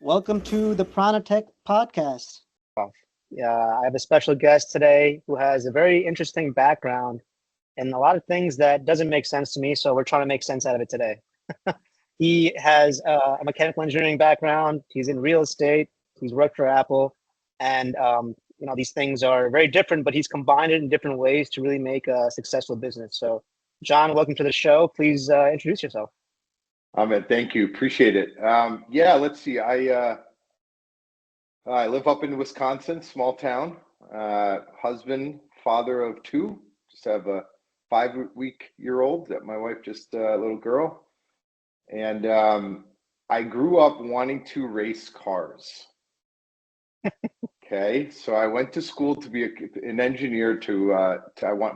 Welcome to the PranaTech podcast. I have a special guest today who has a very interesting background and a lot of things that doesn't make sense to me. So we're trying to make sense out of it today. He has a mechanical engineering background. He's in real estate. He's worked for Apple, and these things are very different. But he's combined it in different ways to really make a successful business. So, Jon, welcome to the show. Please introduce yourself. Ahmed, thank you. Appreciate it. Let's see. I live up in Wisconsin, small town. Husband, father of two. Just have a 5-week-old that my wife, just a little girl. And I grew up wanting to race cars. Okay, so I went to school to be an engineer.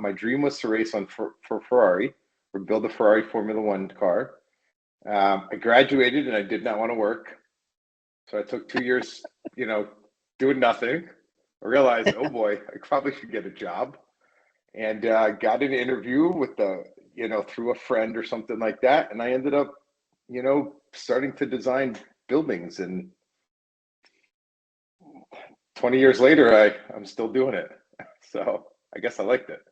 My dream was to race for Ferrari, or build a Ferrari Formula One car. I graduated and I did not want to work. So I took 2 years, doing nothing. I realized, oh boy, I probably should get a job. And got an interview with through a friend or something like that. And I ended up, starting to design buildings. And 20 years later, I'm still doing it. So I guess I liked it.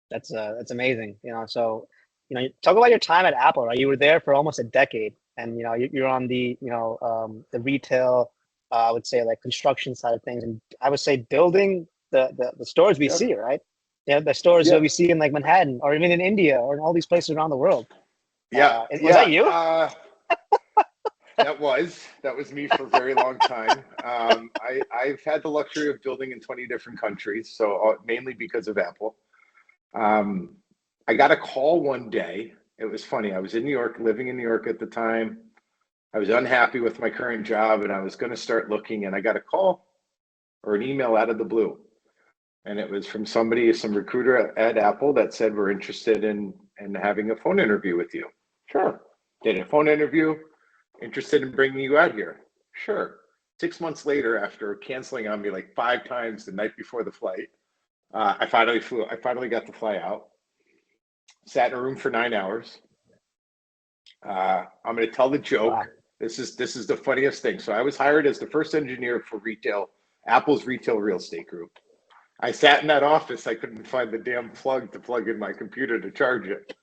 That's amazing. Talk about your time at Apple, right? You were there for almost a decade, and you're on the the retail, I would say, like construction side of things, and I would say building the stores we see, right? Yeah, the stores that we see in like Manhattan, or even in India, or in all these places around the world. Was that you? That was me for a very long time. I've had the luxury of building in 20 different countries, so mainly because of Apple. I got a call one day. It was funny. I was in New York, living in New York at the time. I was unhappy with my current job, and I was going to start looking, and I got a call or an email out of the blue. And it was from some recruiter at Apple that said, we're interested in having a phone interview with you. Sure. Did a phone interview. Interested in bringing you out here. Sure. 6 months later, after canceling on me like 5 times the night before the flight, I finally got to fly out. Sat in a room for 9 hours. I'm going to tell the joke. Wow. This is the funniest thing. So I was hired as the first engineer for Apple's retail real estate group. I sat in that office. I couldn't find the damn plug to plug in my computer to charge it.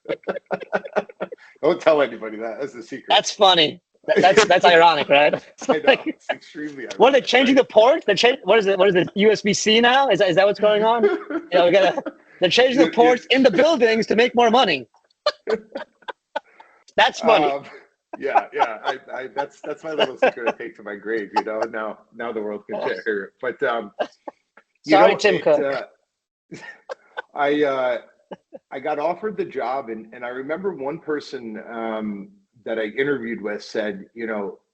Don't tell anybody that. That's a secret. That's funny. That's ironic, right? I know. It's extremely ironic. What are they changing the port? What is it? What is it? USB-C now? Is that what's going on? They're changing the ports in the buildings to make more money. That's funny. That's my little secret I take to my grave. Now the world can hear it. But sorry, Tim Cook. I got offered the job, and I remember one person that I interviewed with said,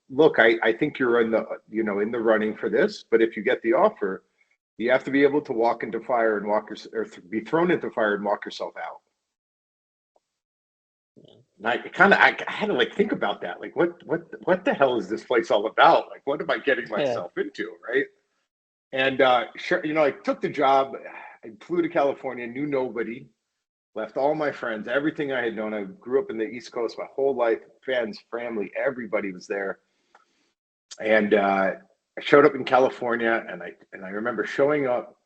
look, I think you're in the running for this, but if you get the offer, you have to be able to walk into fire and be thrown into fire and walk yourself out. And I had to think about that. Like, what the hell is this place all about? Like, what am I getting myself into, right? And sure, I took the job. I flew to California, knew nobody, left all my friends, everything I had known. I grew up in the East Coast my whole life, friends, family, everybody was there. And I showed up in California, and I remember showing up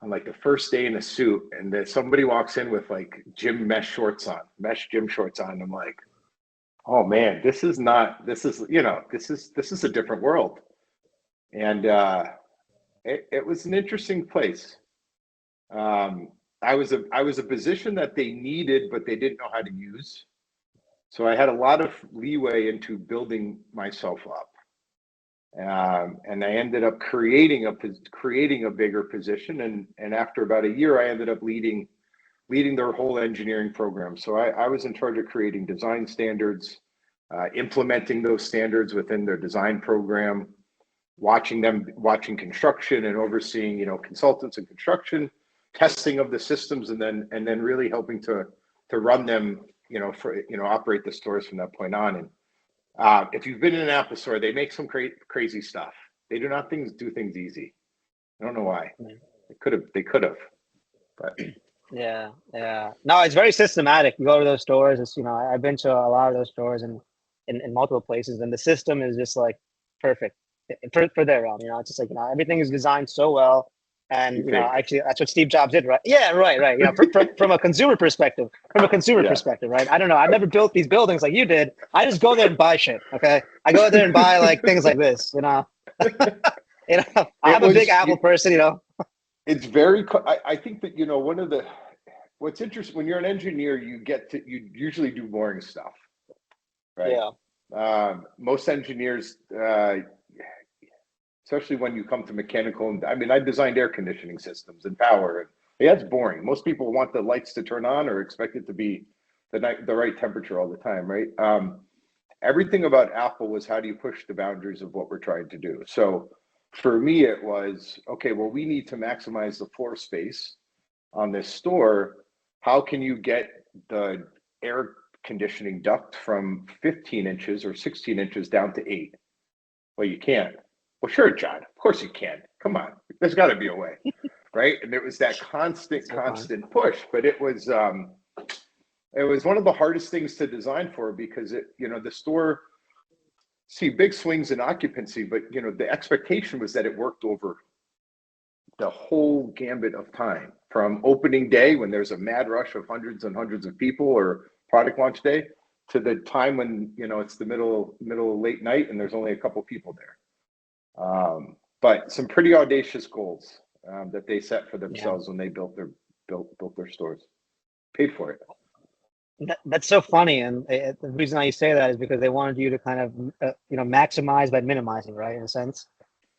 on like the first day in a suit, and then somebody walks in with like mesh gym shorts on. I'm like, oh man, this is a different world. And it was an interesting place. I was a position that they needed, but they didn't know how to use. So I had a lot of leeway into building myself up. And I ended up creating a bigger position. And after about a year, I ended up leading their whole engineering program. So I was in charge of creating design standards, implementing those standards within their design program, watching construction and overseeing, consultants in construction, testing of the systems, and then really helping to run them, operate the stores from that point on. And if you've been in an Apple store, they make some crazy stuff. They do not do things easy. I don't know why. They could have, but yeah. No, it's very systematic. You go to those stores. It's I've been to a lot of those stores and in multiple places, and the system is just like perfect for their realm. It's just like, everything is designed so well. And, actually, that's what Steve Jobs did, right? Yeah, right. From a consumer perspective, right? I don't know. I've never built these buildings like you did. I just go there and buy shit. Okay. I go there and buy like things like this, I am a big Apple person, It's very, I think that, what's interesting when you're an engineer, you usually do boring stuff, right? Yeah. Most engineers, especially when you come to mechanical, I designed air conditioning systems and power, and yeah, it's boring. Most people want the lights to turn on or expect it to be the right temperature all the time, right? Everything about Apple was, how do you push the boundaries of what we're trying to do? So for me, it was, okay, well, we need to maximize the floor space on this store. How can you get the air conditioning duct from 15 inches or 16 inches down to 8? Well, you can't. Well, sure, John, of course you can. Come on, there's got to be a way, right? And it was that constant push, but it was one of the hardest things to design for, because the store, see big swings in occupancy, but the expectation was that it worked over the whole gambit of time, from opening day when there's a mad rush of hundreds and hundreds of people, or product launch day, to the time when it's the middle late night and there's only a couple people there. But some pretty audacious goals that they set for themselves when they built their stores, paid for it. That's so funny, and the reason why you say that is because they wanted you to kind of maximize by minimizing, right, in a sense.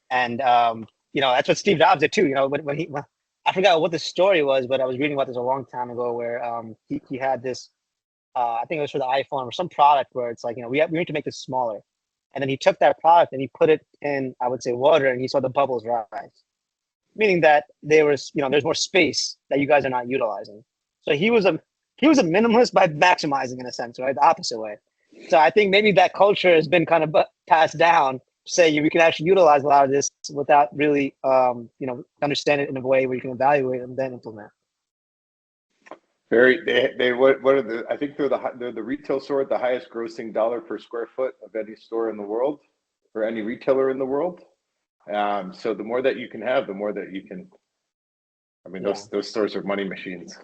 And that's what Steve Jobs did too. When I forgot what the story was, but I was reading about this a long time ago, where he had this, I think it was for the iPhone or some product, where it's like, we need to make this smaller, and then he took that product and he put it in, I would say, water, and he saw the bubbles rise, meaning that there's more space that you guys are not utilizing. So he was a minimalist by maximizing, in a sense, right? The opposite way. So I think maybe that culture has been kind of passed down. Say we can actually utilize a lot of this without really, understand it in a way where you can evaluate and then implement. What are the? I think they're the retail store with the highest grossing dollar per square foot of any store in the world, or any retailer in the world. So the more that you can have, the more that you can. Those stores are money machines.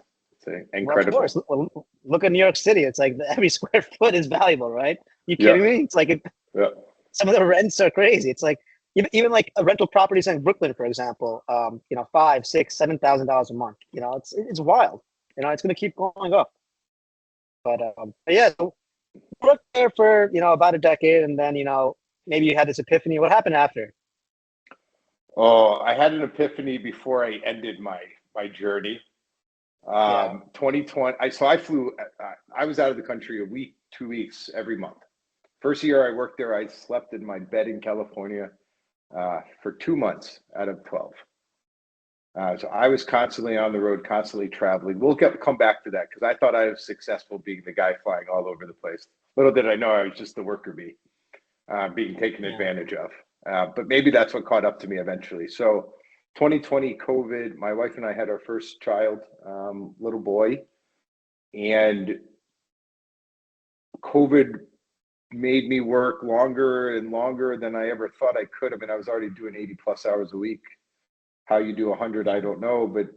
It's incredible. Well, of course. Look at New York City. It's like every square foot is valuable, right? You kidding me? It's like some of the rents are crazy. It's like even like a rental properties in Brooklyn, for example. $5,000, $6,000, $7,000 a month. It's wild. It's going to keep going up. But yeah, so you worked there for about a decade, and then maybe you had this epiphany. What happened after? Oh, I had an epiphany before I ended my journey. 2020. I flew. I was out of the country a week, 2 weeks every month. First year I worked there, I slept in my bed in California for 2 months out of 12. So I was constantly on the road, constantly traveling. We'll come back to that, because I thought I was successful being the guy flying all over the place. Little did I know I was just the worker bee, being taken advantage of. But maybe that's what caught up to me eventually. So 2020 COVID, my wife and I had our first child, little boy, and COVID made me work longer and longer than I ever thought I could. I was already doing 80 plus hours a week. How you do 100, I don't know, but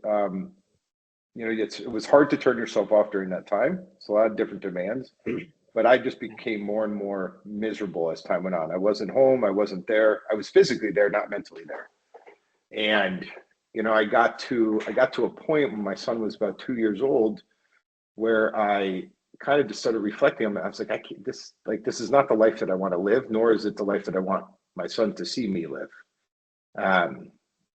it was hard to turn yourself off during that time. It's a lot of different demands, but I just became more and more miserable as time went on. I wasn't home. I wasn't there. I was physically there, not mentally there. And, I got to a point when my son was about 2 years old, where I kind of just started reflecting on that. I was like, this is not the life that I want to live, nor is it the life that I want my son to see me live.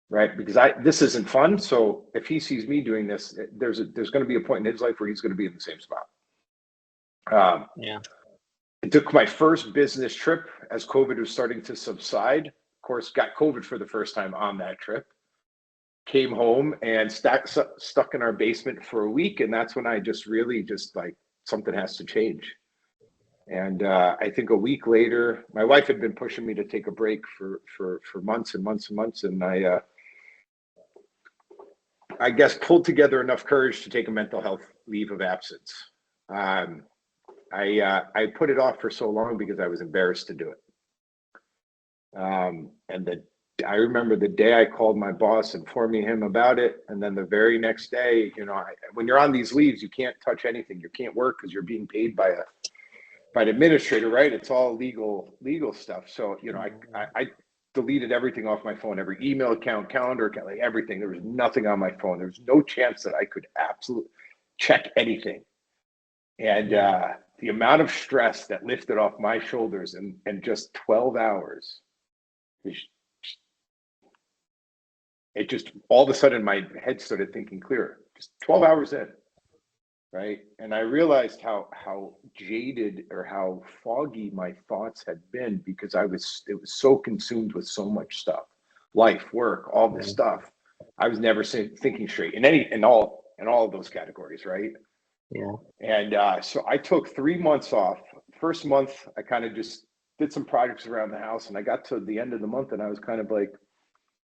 Right? Because this isn't fun. So if he sees me doing this, there's going to be a point in his life where he's going to be in the same spot. I took my first business trip as COVID was starting to subside. Of course, got COVID for the first time on that trip. Came home and stuck in our basement for a week. And that's when I just really something has to change. And I think a week later, my wife had been pushing me to take a break for months and months and months. And I guess pulled together enough courage to take a mental health leave of absence. I put it off for so long because I was embarrassed to do it. And I remember the day I called my boss, informing him about it. And then the very next day, when you're on these leaves, you can't touch anything. You can't work because you're being paid by an administrator, right? It's all legal stuff. So, I deleted everything off my phone, every email account, calendar account, like everything. There was nothing on my phone. There was no chance that I could absolutely check anything. And the amount of stress that lifted off my shoulders in just 12 hours, it just, all of a sudden my head started thinking clearer, just 12 hours in. Right. And I realized how jaded or how foggy my thoughts had been because it was so consumed with so much stuff, life, work, all this stuff. I was never thinking straight in all of those categories. Right. Yeah. And so I took 3 months off. First month, I kind of just did some projects around the house, and I got to the end of the month and I was kind of like,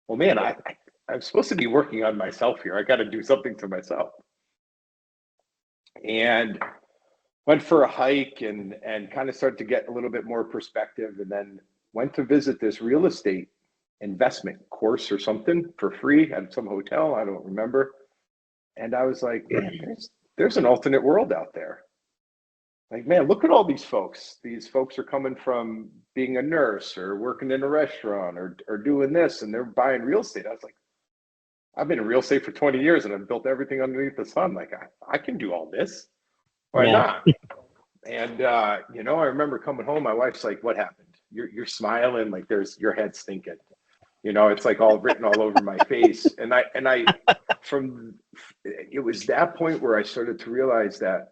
well, man, I'm supposed to be working on myself here. I got to do something to myself. And went for a hike and kind of started to get a little bit more perspective, and then went to visit this real estate investment course or something for free at some hotel. I don't remember. And I was like, man, there's an alternate world out there. Like, man, look at all these folks. These folks are coming from being a nurse or working in a restaurant or doing this, and they're buying real estate. I was like, I've been in real estate for 20 years and I've built everything underneath the sun. Like, I can do all this. Why not? And, I remember coming home, my wife's like, what happened? You're smiling, like your head's thinking, it's like all written all over my face. And it was that point where I started to realize that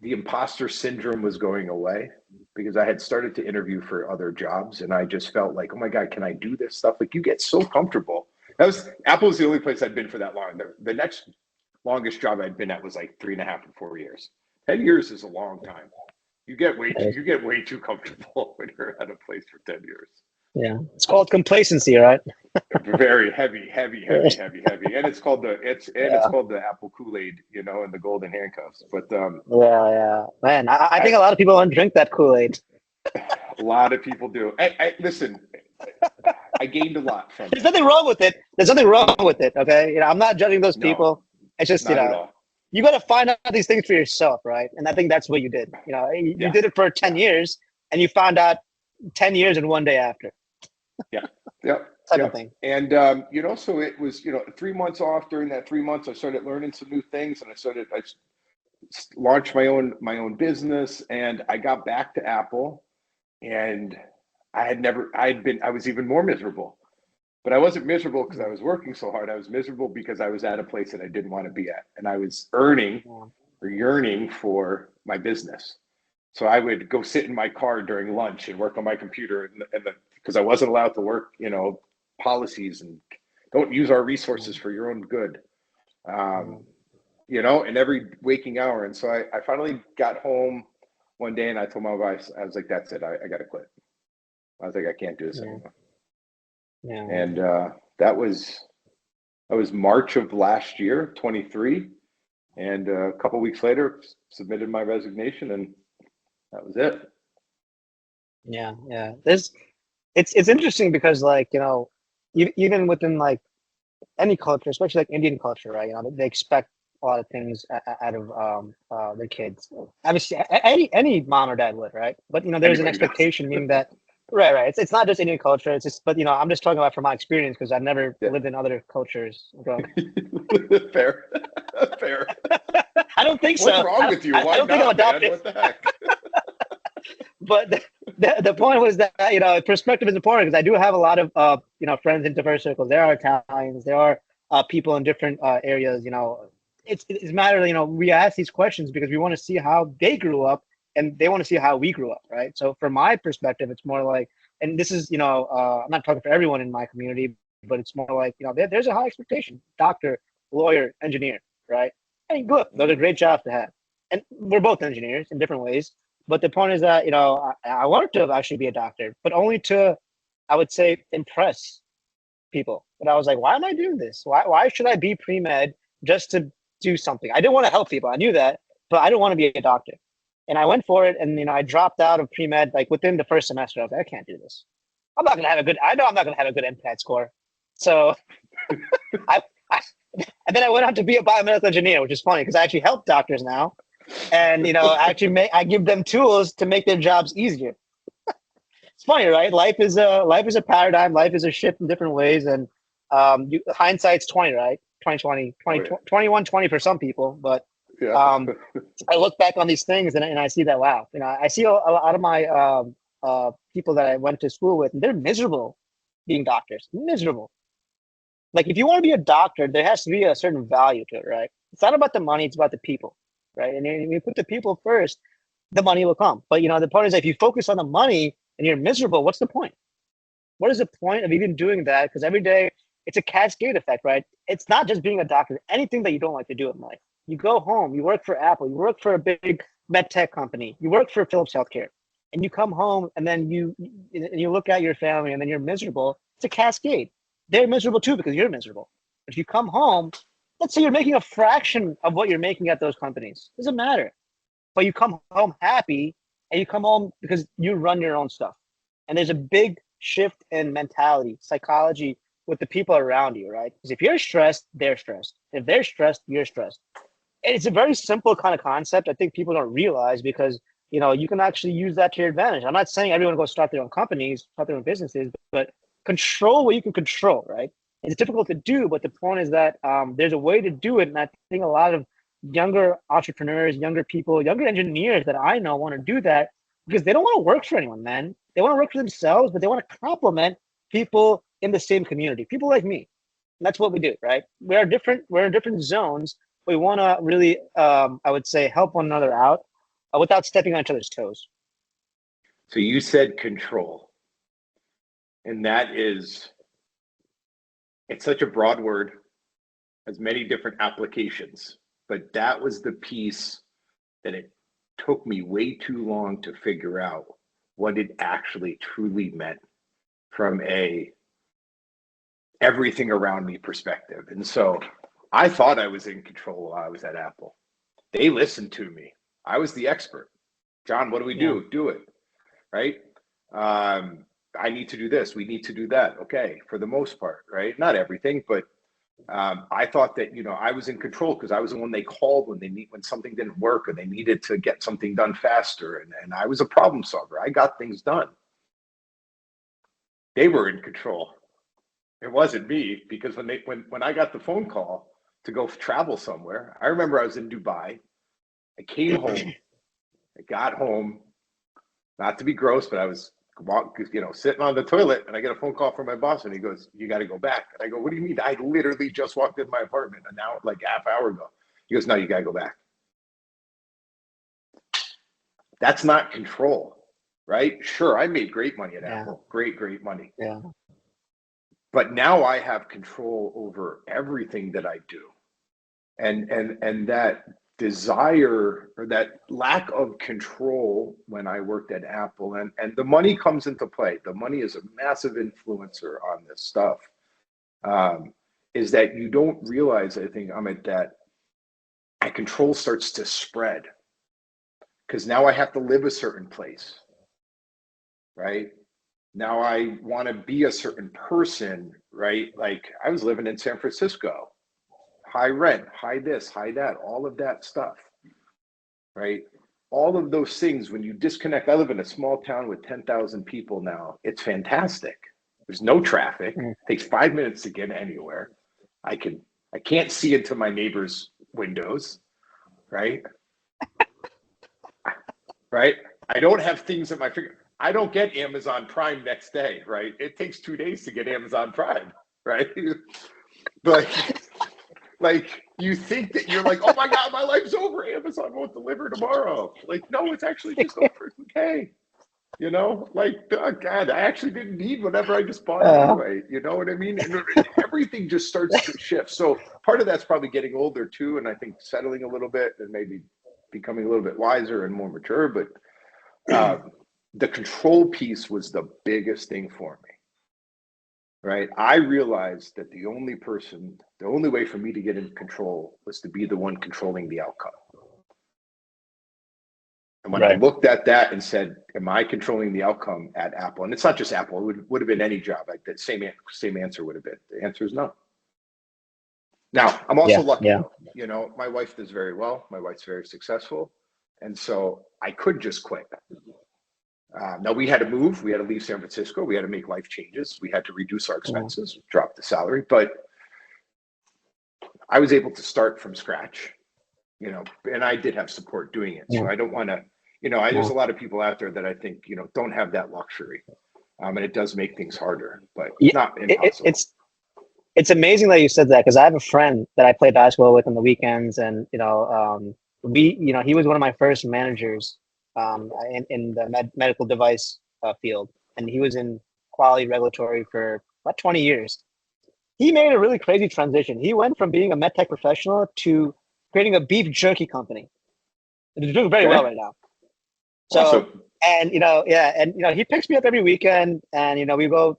the imposter syndrome was going away, because I had started to interview for other jobs and I just felt like, oh my God, can I do this stuff? Like, you get so comfortable. Apple was the only place I'd been for that long. The next longest job I'd been at was like 3.5 to 4 years. 10 years is a long time. You get way too comfortable when you're at a place for 10 years. Yeah. It's called complacency, right? Very heavy. And it's called the Apple Kool-Aid, and the golden handcuffs. But man, I think a lot of people don't drink that Kool-Aid. A lot of people do. Listen, I gained a lot from There's nothing wrong with it. Okay. I'm not judging those people. It's just, you got to find out these things for yourself. Right. And I think that's what you did. You did it for 10 years and you found out 10 years and one day after. Type of thing. And, so it was, 3 months off. During that 3 months, I started learning some new things, and I launched my own business, and I got back to Apple, and I was even more miserable, but I wasn't miserable because I was working so hard. I was miserable because I was at a place that I didn't want to be at, and I was earning or yearning for my business. So I would go sit in my car during lunch and work on my computer, because I wasn't allowed to work, policies and don't use our resources for your own good, in every waking hour. And so I finally got home one day and I told my wife, I was like, that's it. I got to quit. I was like, I can't do this anymore. Yeah. And that was March of last year, 23. And a couple of weeks later, submitted my resignation, and that was it. Yeah. It's interesting because, like, even within like any culture, especially like Indian culture, right? They expect a lot of things out of their kids. Obviously, any mom or dad would, right? But there's an expectation, meaning that, right. It's not just Indian culture. It's just, but I'm just talking about from my experience because I've never lived in other cultures. Fair. I don't think so. What's wrong with you? Why I don't think I'm adopted. What the heck? But the point was that perspective is important, because I do have a lot of friends in diverse circles. There are Italians, there are people in different areas. It's a matter of, we ask these questions because we want to see how they grew up, and they want to see how we grew up, right? So from my perspective, it's more like, and this is I'm not talking for everyone in my community, but it's more like there's a high expectation: doctor, lawyer, engineer, right? And good, those are great jobs to have, and we're both engineers in different ways. But the point is that, I wanted to actually be a doctor, but only to, I would say, impress people. But I was like, why am I doing this? Why should I be pre-med just to do something? I didn't want to help people. I knew that, but I didn't want to be a doctor. And I went for it, and I dropped out of pre-med like within the first semester. I was like, I can't do this. I know I'm not gonna have a good MCAT score. So I, I and then I went on to be a biomedical engineer, which is funny because I actually help doctors now, and I give them tools to make their jobs easier. It's funny, right? Life is a paradigm. Life is a shift in different ways, and hindsight's 20, right? 2020, 20, Oh, yeah. 21, 20 for some people, but Yeah. I look back on these things and I see that, wow, I see a lot of my people that I went to school with, and they're miserable being doctors, miserable. Like if you want to be a doctor, there has to be a certain value to it, right? It's not about the money, it's about the people, right? And if you put the people first, the money will come. But the point is, if you focus on the money and you're miserable, what's the point? What is the point of even doing that? Because every day it's a cascade effect, right? It's not just being a doctor, anything that you don't like to do in life. You go home, you work for Apple, you work for a big med tech company, you work for Philips Healthcare, and you come home and then you look at your family and then you're miserable. It's a cascade. They're miserable too because you're miserable. If you come home, let's say you're making a fraction of what you're making at those companies. Doesn't matter. But you come home happy and you come home because you run your own stuff. And there's a big shift in mentality, psychology with the people around you, right? Because if you're stressed, they're stressed. If they're stressed, you're stressed. And it's a very simple kind of concept. I think people don't realize because you can actually use that to your advantage. I'm not saying everyone go start their own companies, start their own businesses, but control what you can control, right? It's difficult to do, but the point is that there's a way to do it. And I think a lot of younger entrepreneurs, younger people, younger engineers that I know want to do that because they don't want to work for anyone, man. They want to work for themselves, but they want to complement people in the same community, people like me. And that's what we do, right? We're in different zones. We want to really, I would say, help one another out without stepping on each other's toes. So you said control, and it's such a broad word, has many different applications, but that was the piece that it took me way too long to figure out what it actually truly meant from a everything around me perspective. And so I thought I was in control while I was at Apple. They listened to me. I was the expert. Jon, what do we do? Yeah. Do it. Right? I need to do this. We need to do that. Okay. For the most part, right? Not everything, but I thought that, I was in control because I was the one they called when something didn't work or they needed to get something done faster. And I was a problem solver. I got things done. They were in control. It wasn't me because when I got the phone call to go travel somewhere, I remember I was in Dubai. I came home. I got home, not to be gross, but I was sitting on the toilet and I get a phone call from my boss and he goes, "You got to go back." And I go, "What do you mean? I literally just walked in my apartment an hour, like half hour ago." He goes, "No, you got to go back." That's not control, right? Sure, I made great money at Apple, great money. Yeah. But now I have control over everything that I do. And that desire or that lack of control when I worked at Apple and the money comes into play. The money is a massive influencer on this stuff. Is that you don't realize, I think, Amit, that control starts to spread because now I have to live a certain place, right? Now I want to be a certain person, right? Like I was living in San Francisco, high rent, high this, high that, all of that stuff, right? All of those things, when you disconnect, I live in a small town with 10,000 people now. It's fantastic. There's no traffic. It takes 5 minutes to get anywhere. I can't see into my neighbor's windows, right? Right? I don't have things at my finger. I don't get Amazon Prime next day, right? It takes 2 days to get Amazon Prime, right? But like you think that you're like, oh my God, my life's over. Amazon won't deliver tomorrow. Like, no, it's actually just over today. Like, oh God, I actually didn't need whatever I just bought anyway. You know what I mean? And everything just starts to shift. So part of that's probably getting older too. And I think settling a little bit and maybe becoming a little bit wiser and more mature. But the control piece was the biggest thing for me. Right. I realized that the only way for me to get in control was to be the one controlling the outcome. And when I looked at that and said, am I controlling the outcome at Apple? And it's not just Apple, it would have been any job. Like that same answer would have been. The answer is no. Now, I'm also lucky, though. You know, my wife does very well. My wife's very successful. And so I could just quit. Now, we had to move. We had to leave San Francisco. We had to make life changes. We had to reduce our expenses, drop the salary. But I was able to start from scratch, you know, and I did have support doing it. So I don't want to, you know, there's a lot of people out there that I think, you know, don't have that luxury. And it does make things harder, but not impossible. It's amazing that you said that, because I have a friend that I play basketball with on the weekends, and you know, he was one of my first managers in the medical device field, and he was in quality regulatory for about 20 years. He made a really crazy transition. He went from being a med tech professional to creating a beef jerky company. And he's doing very well right now. So, awesome. And you know, he picks me up every weekend, and you know, we go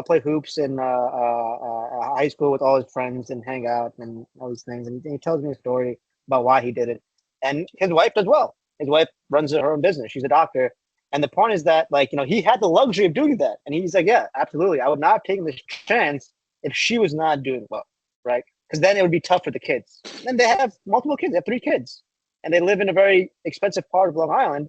play hoops in high school with all his friends and hang out and all these things. And he tells me a story about why he did it. And his wife does well. His wife runs her own business. She's a doctor. And the point is that, like, you know, he had the luxury of doing that. And he's like, yeah, absolutely. I would not have taken this chance if she was not doing well, right? Because then it would be tough for the kids. And they have multiple kids. They have 3 kids. And they live in a very expensive part of Long Island.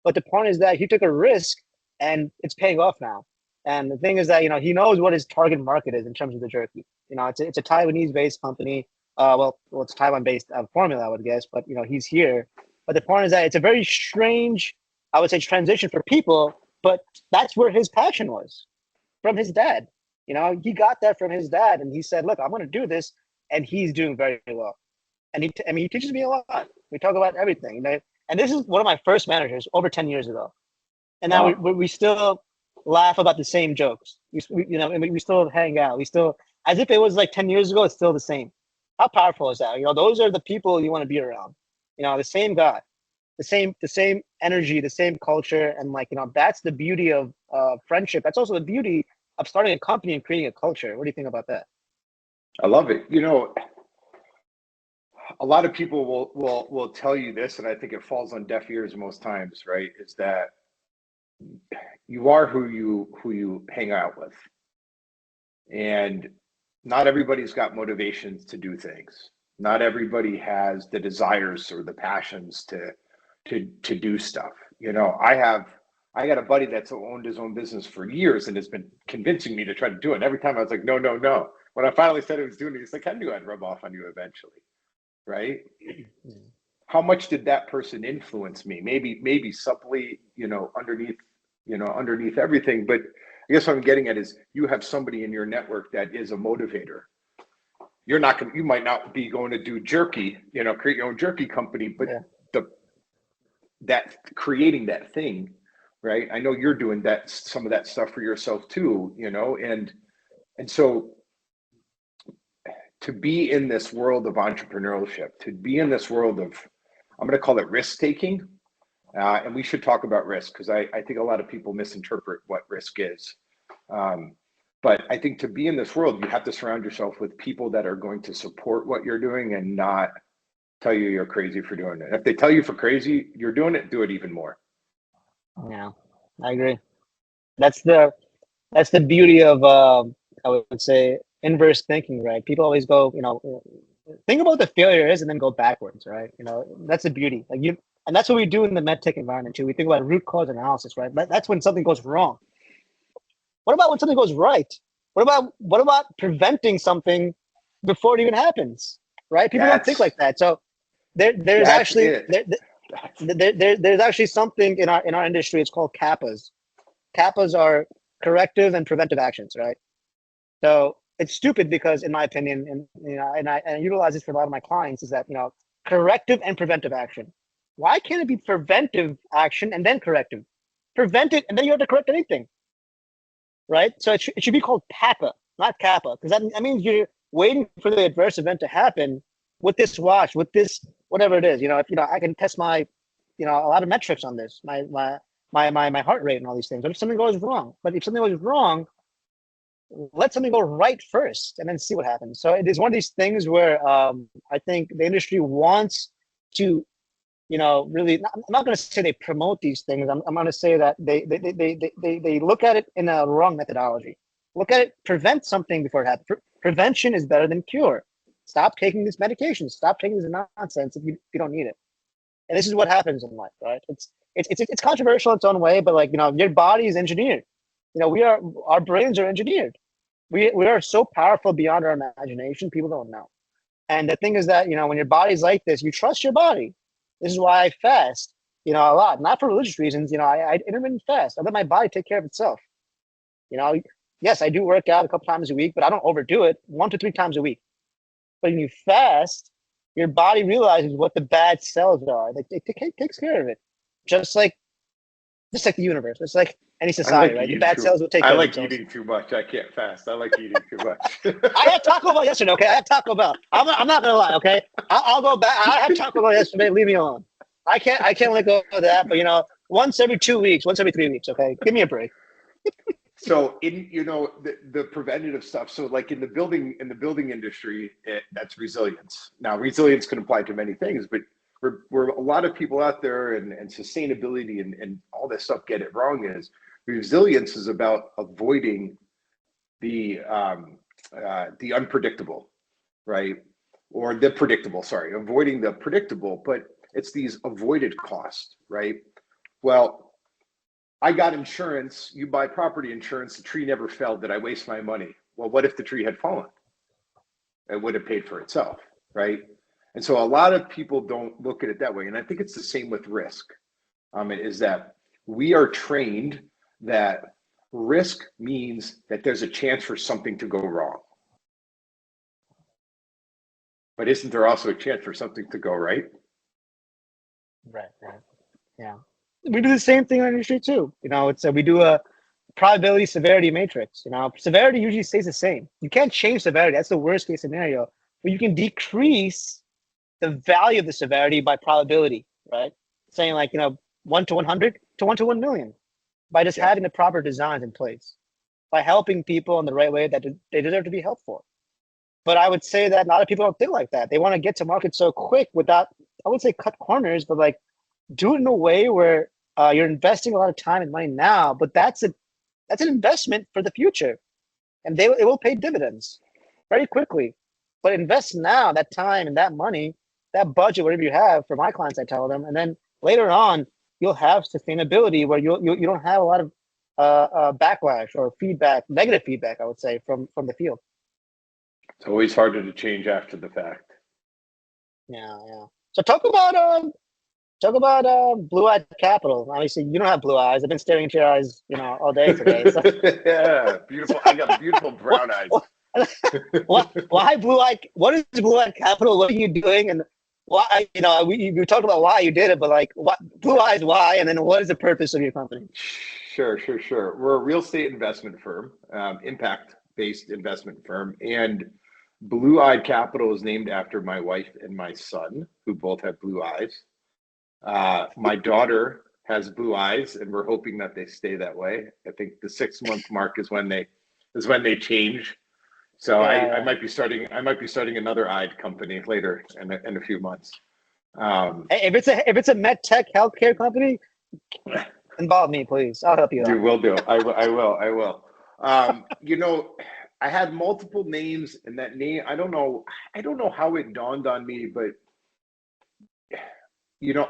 But the point is that he took a risk, and it's paying off now. And the thing is that, you know, he knows what his target market is in terms of the jerky. You know, it's a Taiwanese-based company. Well, it's Taiwan-based formula, I would guess. But, you know, he's here. But the point is that it's a very strange, I would say, transition for people. But that's where his passion was, from his dad. You know, he got that from his dad. And he said, look, I'm going to do this. And he's doing very well. And he teaches me a lot. We talk about everything, you know. And this is one of my first managers over 10 years ago. And now we still laugh about the same jokes. We still hang out. We still, as if it was like 10 years ago, it's still the same. How powerful is that? You know, those are the people you want to be around. You know, the same guy, the same energy, the same culture. And like, you know, that's the beauty of friendship. That's also the beauty of starting a company and creating a culture. What do you think about that? I love it. You know, a lot of people will tell you this, and I think it falls on deaf ears most times, right? Is that you are who you hang out with, and not everybody's got motivations to do things. Not everybody has the desires or the passions to do stuff. You know, I got a buddy that's owned his own business for years and has been convincing me to try to do it. And every time I was like, no. When I finally said I was doing it, he's like, I knew I'd rub off on you eventually. Right? How much did that person influence me? Maybe subtly, you know, underneath everything. But I guess what I'm getting at is you have somebody in your network that is a motivator. You might not be going to do jerky, you know, create your own jerky company, but that creating that thing, right? I know you're doing some of that stuff for yourself too, you know, and so to be in this world of entrepreneurship, to be in this world of, I'm going to call it risk taking. And we should talk about risk, because I think a lot of people misinterpret what risk is. But I think to be in this world, you have to surround yourself with people that are going to support what you're doing and not tell you you're crazy for doing it. If they tell you for crazy, you're doing it, do it even more. Yeah, I agree. That's the beauty of, I would say, inverse thinking, right? People always go, you know, think about the failure is and then go backwards, right? You know, that's the beauty. And that's what we do in the medtech environment too. We think about root cause analysis, right? That's when something goes wrong. What about when something goes right? What about preventing something before it even happens, right? People don't think like that. So there's actually there's actually something in our industry. It's called CAPAs. CAPAs are corrective and preventive actions, right? So it's stupid because, in my opinion, and you know, and I utilize this for a lot of my clients, is that, you know, corrective and preventive action. Why can't it be preventive action and then corrective? Prevent it and then you have to correct anything, right? So it should be called PAPA, not CAPA, because that means you're waiting for the adverse event to happen with this watch, with this whatever it is. You know, if, you know, I can test my, you know, a lot of metrics on this, my heart rate and all these things. But if something goes wrong, let something go right first and then see what happens. So it is one of these things where I think the industry wants to, really, I'm not going to say they promote these things. I'm going to say that they look at it in a wrong methodology. Look at it, prevent something before it happens. Prevention is better than cure. Stop taking this medication. Stop taking this nonsense if you don't need it. And this is what happens in life, right? It's controversial in its own way, but your body is engineered. Our brains are engineered. We are so powerful beyond our imagination. People don't know. And the thing is that, when your body's like this, you trust your body. This is why I fast, a lot, not for religious reasons. I intermittent fast. I let my body take care of itself. Yes, I do work out a couple times a week, but I don't overdo it, 1 to 3 times a week. But when you fast, your body realizes what the bad cells are. It takes care of it. Just like the universe. It's like any society, right? The bad cells will take care of themselves. I like eating too much. I can't fast. I like eating too much. I had Taco Bell yesterday, okay? I had Taco Bell. I'm not gonna lie, okay? I'll go back. I had Taco Bell yesterday. Leave me alone. I can't let go of that. But once every 2 weeks, once every 3 weeks, okay? Give me a break. So in the preventative stuff. So like in the building industry, that's resilience. Now resilience can apply to many things, but where a lot of people out there and sustainability and all this stuff get it wrong is resilience is about avoiding the unpredictable, right? Or the predictable, sorry, avoiding the predictable, but it's these avoided costs, right? Well, I got insurance, you buy property insurance, the tree never fell, did I waste my money? Well, what if the tree had fallen? It would have paid for itself, right? And so a lot of people don't look at it that way. And I think it's the same with risk. Is that we are trained that risk means that there's a chance for something to go wrong. But isn't there also a chance for something to go right? Right. Yeah. We do the same thing in our industry too. We do a probability severity matrix. Severity usually stays the same. You can't change severity. That's the worst case scenario. But you can decrease the value of the severity by probability, right? Saying 1 to 100 to 1 to 1 million by just having the proper designs in place, by helping people in the right way that they deserve to be helped for. But I would say that a lot of people don't think like that. They want to get to market so quick without, I would say cut corners, but do it in a way where you're investing a lot of time and money now, but that's an investment for the future, and it will pay dividends very quickly. But invest now, that time and that money, that budget, whatever you have. For my clients, I tell them, and then later on, you'll have sustainability where you don't have a lot of backlash or feedback, negative feedback, I would say, from the field. It's always harder to change after the fact. Yeah. So talk about blue-eyed capital. Obviously, you don't have blue eyes. I've been staring into your eyes, all day today. So. Yeah, beautiful. I got beautiful brown eyes. Why blue-eyed? What is blue-eyed capital? What are you doing? And why? We talked about why you did it, but what blue eyes? Why? And then what is the purpose of your company? Sure. We're a real estate investment firm, impact-based investment firm, and Blue-Eyed Capital is named after my wife and my son, who both have blue eyes. My daughter has blue eyes, and we're hoping that they stay that way. I think the 6-month mark is when they change. So I might be starting another eyed company later in a few months. If it's a med tech healthcare company, involve me, please. I'll help you out. You will do. I will. I had multiple names, and that name, I don't know how it dawned on me, but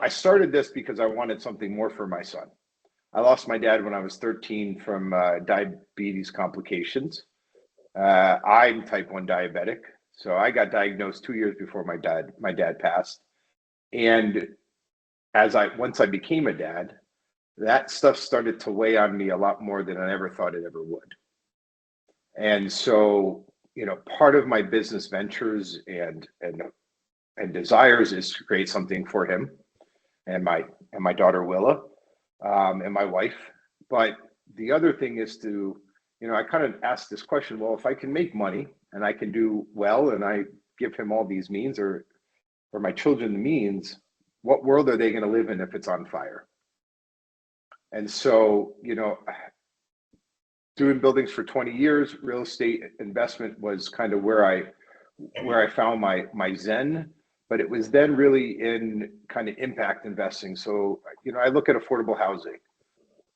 I started this because I wanted something more for my son. I lost my dad when I was 13 from diabetes complications. I'm type 1 diabetic, so I got diagnosed 2 years before my dad passed. And once I became a dad, that stuff started to weigh on me a lot more than I ever thought it ever would. And so, part of my business ventures and desires is to create something for him and my daughter Willa, and my wife. But the other thing is to, I kind of asked this question, well, if I can make money and I can do well and I give him all these means or my children the means, what world are they going to live in if it's on fire? And so, doing buildings for 20 years, real estate investment was kind of where I found my zen. but it was then really in kind of impact investing. So, I look at affordable housing,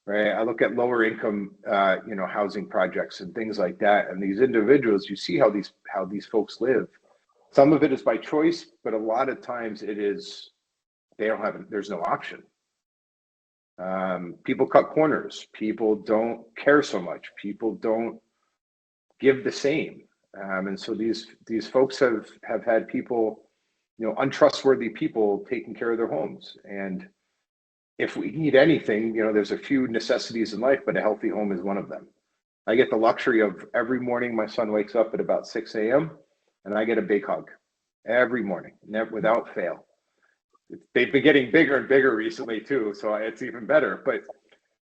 right? I look at lower income, housing projects and things like that. And these individuals, you see how these folks live. Some of it is by choice, but a lot of times it is, there's no option. People cut corners. People don't care so much. People don't give the same. And so these folks have had people, untrustworthy people taking care of their homes. And if we need anything, there's a few necessities in life, but a healthy home is one of them. I get the luxury of every morning my son wakes up at about 6 a.m. and I get a big hug every morning, without fail. They've been getting bigger and bigger recently too, so it's even better. But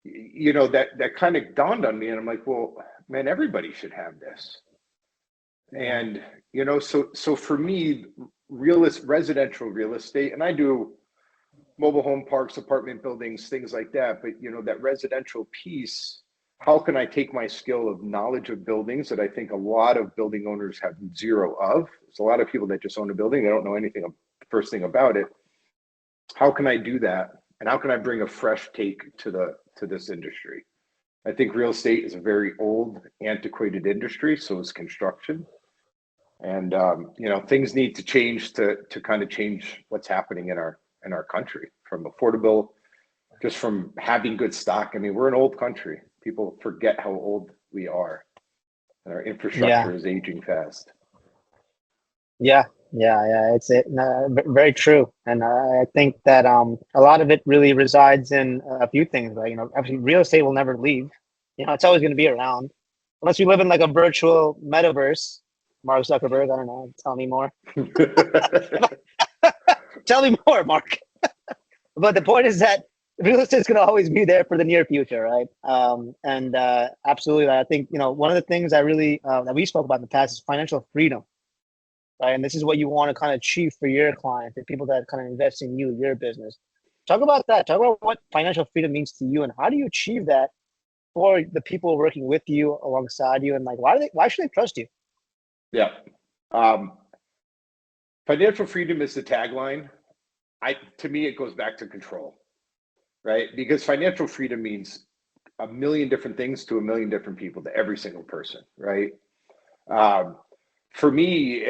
that kind of dawned on me, and I'm like, well, man, everybody should have this. And so for me, residential real estate, and I do mobile home parks, apartment buildings, things like that. But that residential piece, how can I take my skill of knowledge of buildings that I think a lot of building owners have zero of? There's a lot of people that just own a building, they don't know anything, the first thing about it. How can I do that? And how can I bring a fresh take to this industry? I think real estate is a very old, antiquated industry. So is construction. And things need to change to kind of change what's happening in our country, from affordable, just from having good stock. I mean, we're an old country. People forget how old we are, and our infrastructure is aging fast. Yeah, it's very true. And I think that a lot of it really resides in a few things. Like, actually, real estate will never leave. It's always going to be around, unless we live in like a virtual metaverse. Mark Zuckerberg, I don't know. Tell me more. Tell me more, Mark. But the point is that real estate is going to always be there for the near future, right? And absolutely, I think one of the things I really that we spoke about in the past is financial freedom, right? And this is what you want to kind of achieve for your clients, the people that kind of invest in you, your business. Talk about that. Talk about what financial freedom means to you, and how do you achieve that for the people working with you, alongside you, and like why should they trust you? Yeah. Financial freedom is the tagline. To me, it goes back to control, right? Because financial freedom means a million different things to a million different people, to every single person, right? For me,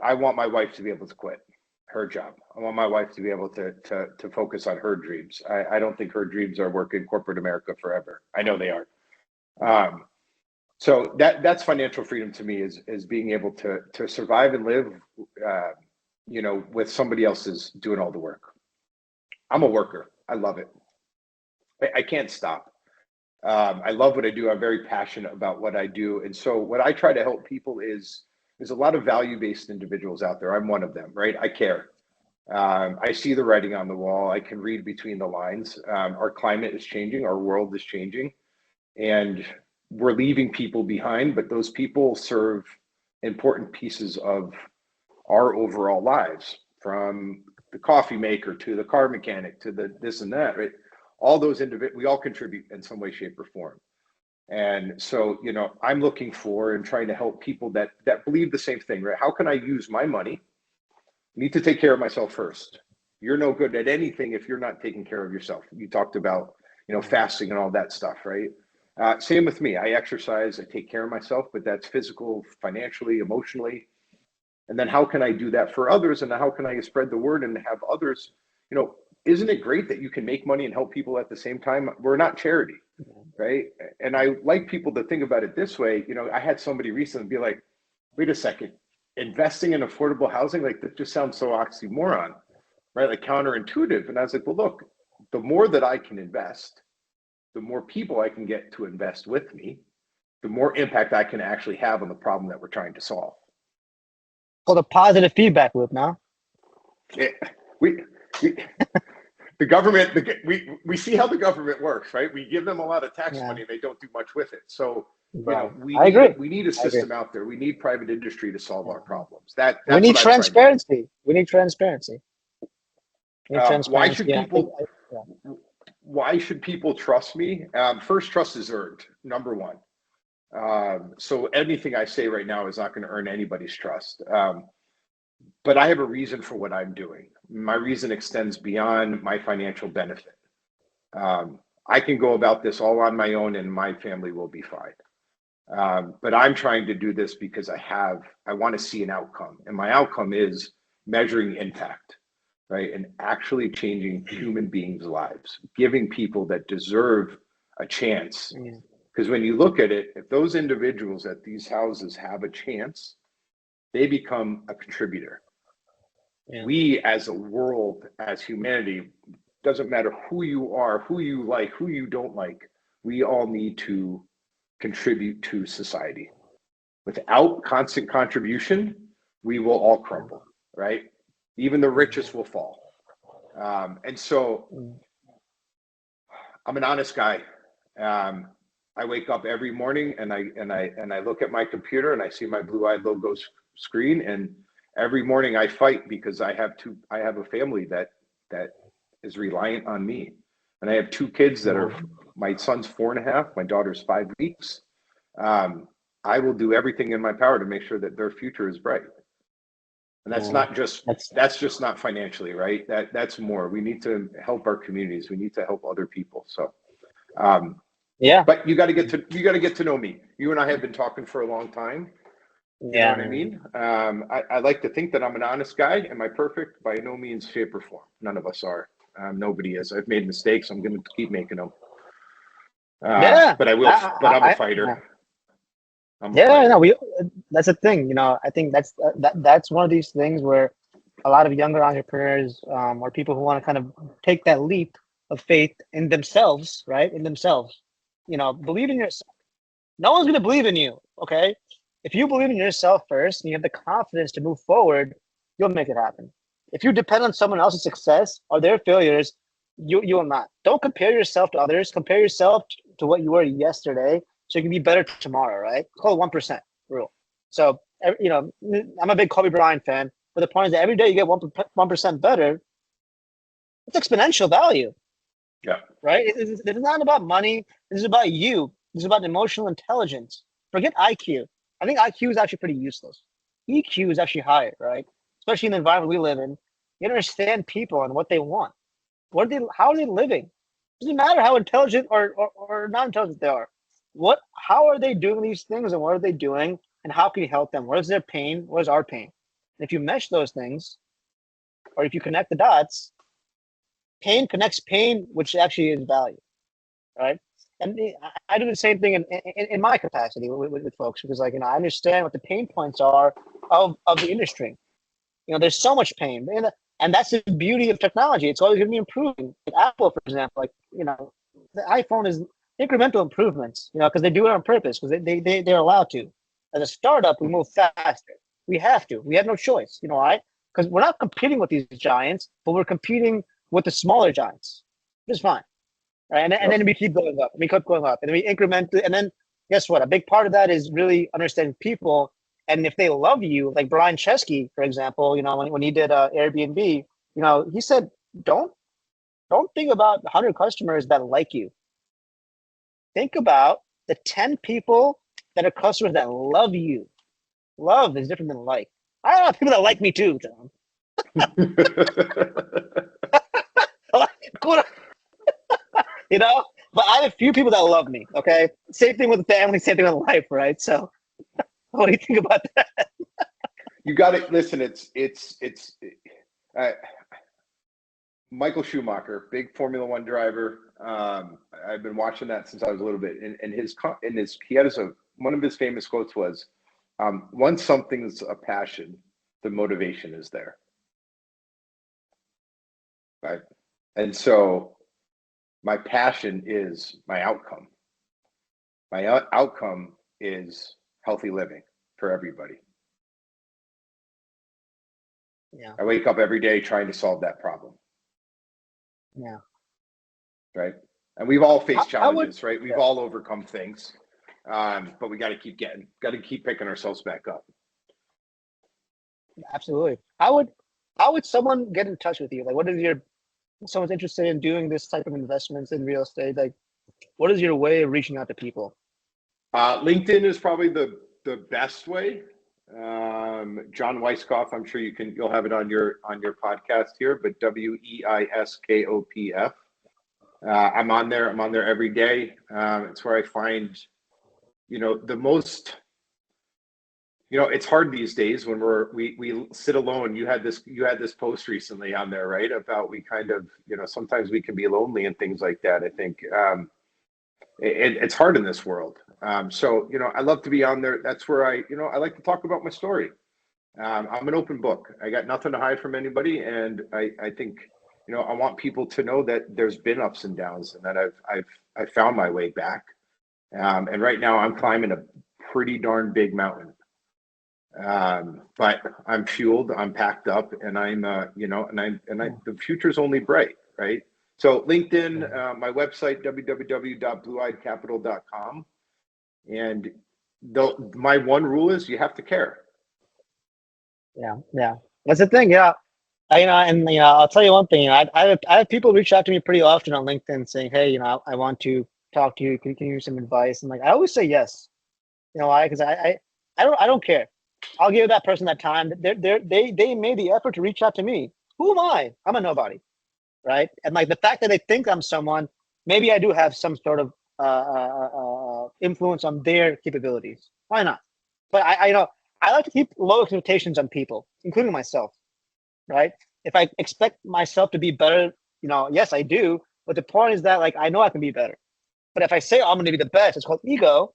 I want my wife to be able to quit her job. I want my wife to be able to focus on her dreams. I don't think her dreams are work in corporate America forever. I know they are. So that's financial freedom to me, is being able to survive and live, with somebody else's doing all the work. I'm a worker. I love it. I can't stop. I love what I do. I'm very passionate about what I do. And so what I try to help people is, there's a lot of value-based individuals out there. I'm one of them, right? I care. I see the writing on the wall. I can read between the lines. Our climate is changing. Our world is changing. And we're leaving people behind, but those people serve important pieces of our overall lives, from the coffee maker to the car mechanic to the this and that, right? All those we all contribute in some way, shape, or form. And so, I'm looking for and trying to help people that believe the same thing, right? How can I use my money? I need to take care of myself first. You're no good at anything if you're not taking care of yourself. You talked about, fasting and all that stuff, right? Same with me. I exercise, I take care of myself, but that's physical, financially, emotionally. And then how can I do that for others? And how can I spread the word and have others, isn't it great that you can make money and help people at the same time? We're not charity, right? And I like people to think about it this way. I had somebody recently be like, wait a second, investing in affordable housing, like that just sounds so oxymoron, right? Like counterintuitive. And I was like, well, look, the more that I can invest, the more people I can get to invest with me, the more impact I can actually have on the problem that we're trying to solve. Called a positive feedback loop now. Yeah, the government, we see how the government works, right? We give them a lot of tax money, they don't do much with it. So, we need a system out there. We need private industry to solve our problems. That's we need transparency. We need transparency. Why should people? Why should people trust me? First, trust is earned, number one. So anything I say right now is not going to earn anybody's trust. but I have a reason for what I'm doing. My reason extends beyond my financial benefit. I can go about this all on my own and my family will be fine. But I'm trying to do this because I want to see an outcome. And my outcome is measuring impact, right? And actually changing human beings' lives, giving people that deserve a chance. Because when you look at it, if those individuals at these houses have a chance, they become a contributor. Yeah. We as a world, as humanity, doesn't matter who you are, who you like, who you don't like, we all need to contribute to society. Without constant contribution, we will all crumble, right? Even the richest will fall. And so I'm an honest guy. I wake up every morning and I look at my computer and I see my blue-eyed logo screen, and every morning I fight because I have a family that is reliant on me. And I have two kids that are, my son's 4.5, my daughter's 5 weeks. I will do everything in my power to make sure that their future is bright. And that's not just, that's just not financially, right? That's more. We need to help our communities. We need to help other people. So, yeah. But you got to get to know me. You and I have been talking for a long time. You know what I mean? I like to think that I'm an honest guy. Am I perfect? By no means, shape, or form. None of us are. Nobody is. I've made mistakes. I'm going to keep making them. But I will. I'm a fighter. No, that's a thing. You know, I think that's one of these things where a lot of younger entrepreneurs or people who want to kind of take that leap of faith in themselves, right? In themselves, you know, believe in yourself. No one's going to believe in you. Okay. If you believe in yourself first and you have the confidence to move forward, you'll make it happen. If you depend on someone else's success or their failures, you will not. Don't compare yourself to others. Compare yourself to what you were yesterday so you can be better tomorrow, right? It's called 1% rule. So, you know, I'm a big Kobe Bryant fan, but the point is that every day you get 1% better, it's exponential value. Yeah. Right? It's not about money. This is about you. This is about emotional intelligence. Forget IQ. I think IQ is actually pretty useless. EQ is actually higher, right? Especially in the environment we live in. You understand people and what they want. How are they living? It doesn't matter how intelligent or not intelligent they are. How are they doing these things and what are they doing and how can you help them? What is their pain? What is our pain? And if you mesh those things, or if you connect the dots, pain connects pain, which actually is value, right? And I do the same thing in my capacity with folks, because, like, you know, I understand what the pain points are of the industry. You know, there's so much pain, and that's the beauty of technology. It's always going to be improving. Like Apple, for example, like, you know, the iPhone is incremental improvements, you know, because they do it on purpose, because they're allowed to. As a startup, we move faster. We have to. We have no choice. You know why? Because we're not competing with these giants, but we're competing with the smaller giants. It's fine. Right? And then we keep going up. We keep going up. And then we increment. And then guess what? A big part of that is really understanding people. And if they love you, like Brian Chesky, for example, you know, when he did Airbnb, you know, he said, don't think about 100 customers that like you. Think about the 10 people that are customers that love you. Love is different than like. I don't have people that like me too, Jon. You know, but I have a few people that love me. Okay, same thing with the family, same thing with life, right? So, what do you think about that? You got it. Listen, it's Michael Schumacher, big Formula One driver. I've been watching that since I was a little bit, and he had one of his famous quotes was, "Once something's a passion, the motivation is there." Right, and so my passion is my outcome. My outcome is healthy living for everybody. Yeah. I wake up every day trying to solve that problem. Yeah. Right. And we've all faced challenges, right? We've all overcome things. But we got to keep picking ourselves back up. Absolutely. How would someone get in touch with you? Like, someone's interested in doing this type of investments in real estate, like, what is your way of reaching out to people? LinkedIn is probably the best way. Jon Weiskopf. I'm sure you'll have it on your podcast here, but Weiskopf. I'm on there. I'm on there every day. It's where I find, the most. It's hard these days when we sit alone. You had this post recently on there, right? About we kind of, sometimes we can be lonely and things like that. I think it's hard in this world. So, I love to be on there. That's where I like to talk about my story. I'm an open book. I got nothing to hide from anybody. And I think, I want people to know that there's been ups and downs and that I've found my way back. And right now I'm climbing a pretty darn big mountain. But I'm fueled, I'm packed up, and I'm, the future's only bright, right? So LinkedIn, my website, www.blueeyedcapital.com. And my one rule is you have to care. Yeah. That's the thing. Yeah. I'll tell you one thing. I have people reach out to me pretty often on LinkedIn saying, "Hey, I want to talk to you. Can you give me some advice?" And I always say yes. Why? Because I don't care. I'll give that person that time. They made the effort to reach out to me. Who am I? I'm a nobody, right? And the fact that they think I'm someone, maybe I do have some sort of influence on their capabilities. Why not? But I like to keep low expectations on people, including myself, right? If I expect myself to be better, yes, I do. But the point is that I know I can be better. But if I say I'm going to be the best, it's called ego.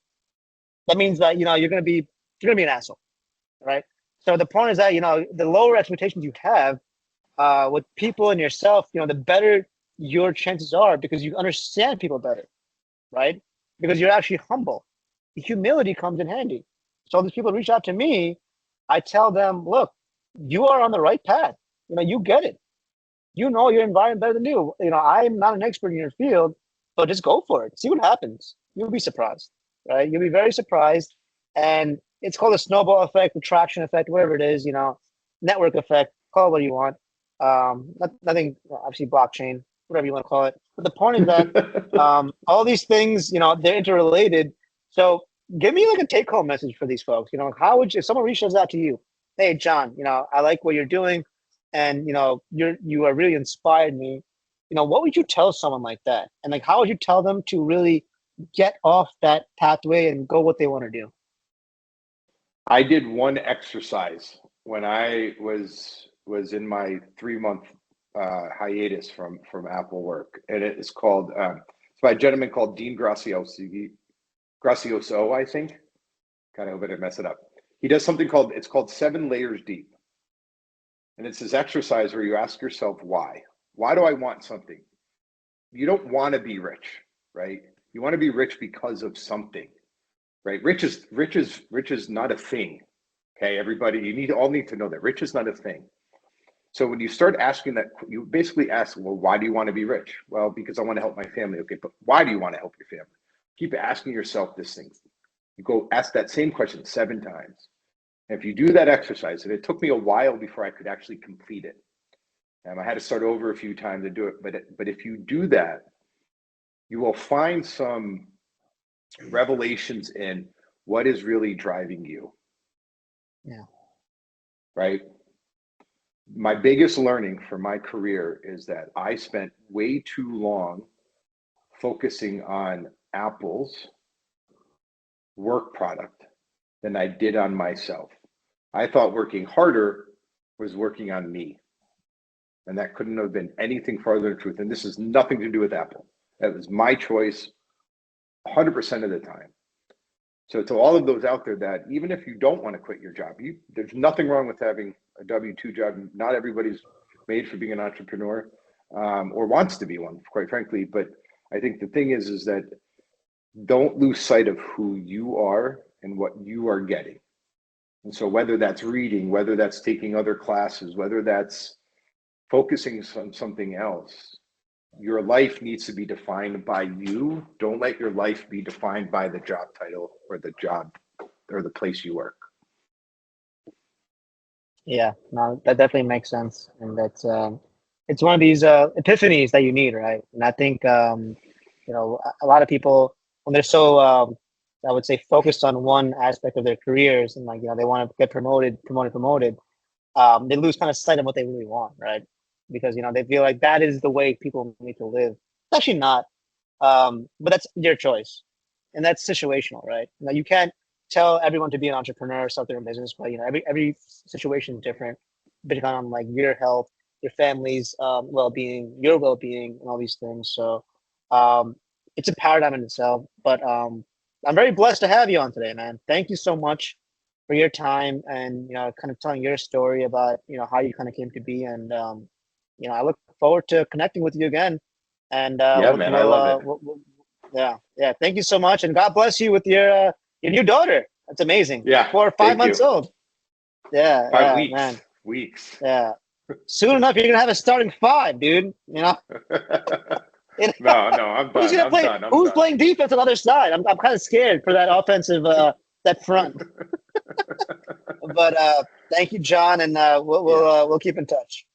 That means that you're going to be an asshole, right? So the point is that the lower expectations you have with people and yourself, the better your chances are because you understand people better, right? Because you're actually humble. The humility comes in handy. So these people reach out to me, I tell them, look, you are on the right path. You get it. You know your environment better than you. I'm not an expert in your field, but just go for it. See what happens. You'll be surprised, right? You'll be very surprised. And it's called a snowball effect, attraction effect, whatever it is, network effect, call it what you want. Nothing, obviously blockchain, whatever you want to call it. But the point is that all these things, they're interrelated. So give me a take-home message for these folks. How would you, if someone reaches out to you, hey, Jon, I like what you're doing, and you are really inspired me. What would you tell someone like that? And how would you tell them to really get off that pathway and go what they want to do? I did one exercise when I was in my 3-month hiatus from Apple work, and it is called it's by a gentleman called Dean Gracioso, I think. Kind of hope I didn't mess it up. He does something called 7 layers deep, and it's this exercise where you ask yourself why. Why do I want something? You don't want to be rich, right? You want to be rich because of something. Right? Rich is not a thing. Okay, everybody, you all need to know that rich is not a thing. So when you start asking that, you basically ask, well, why do you want to be rich? Well, because I want to help my family. Okay, but why do you want to help your family? Keep asking yourself this thing. You go ask that same question 7 times. And if you do that exercise, and it took me a while before I could actually complete it. I had to start over a few times to do it. But if you do that, you will find some revelations in what is really driving you. Yeah. Right. My biggest learning from my career is that I spent way too long focusing on Apple's work product than I did on myself. I thought working harder was working on me. And that couldn't have been anything farther than the truth. And this has nothing to do with Apple. That was my choice 100% of the time. So to all of those out there that even if you don't want to quit your job, there's nothing wrong with having a W-2 job. Not everybody's made for being an entrepreneur or wants to be one, quite frankly. But I think the thing is that don't lose sight of who you are and what you are getting. And so whether that's reading, whether that's taking other classes, whether that's focusing on something else, your life needs to be defined by you. Don't let your life be defined by the job title or the job or the place you work. Yeah, no, that definitely makes sense. And that's it's one of these epiphanies that you need, right? And I think a lot of people when they're so I would say, focused on one aspect of their careers, and like, they want to get promoted, they lose kind of sight of what they really want, right? Because they feel like that is the way people need to live. It's actually not, but that's your choice, and that's situational, right? You can't tell everyone to be an entrepreneur or start their own business, but every situation is different, depending on like your health, your family's well-being, your well-being, and all these things. So it's a paradigm in itself. But I'm very blessed to have you on today, man. Thank you so much for your time and kind of telling your story about how you kind of came to be, and I look forward to connecting with you again. And Yeah, man, I love it. yeah. Thank you so much, and God bless you with your new daughter. That's amazing. Yeah, 4 or 5 thank months you. old. Yeah, 5 weeks. man. Weeks. Yeah. Soon enough, you're gonna have a starting 5, dude. No, I'm Who's done. gonna I'm play? done. I'm Who's done. playing defense on the other side? I'm kind of scared for that offensive that front. But thank you, John, and we'll keep in touch.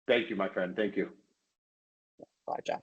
Thank you, my friend. Thank you. Bye, John.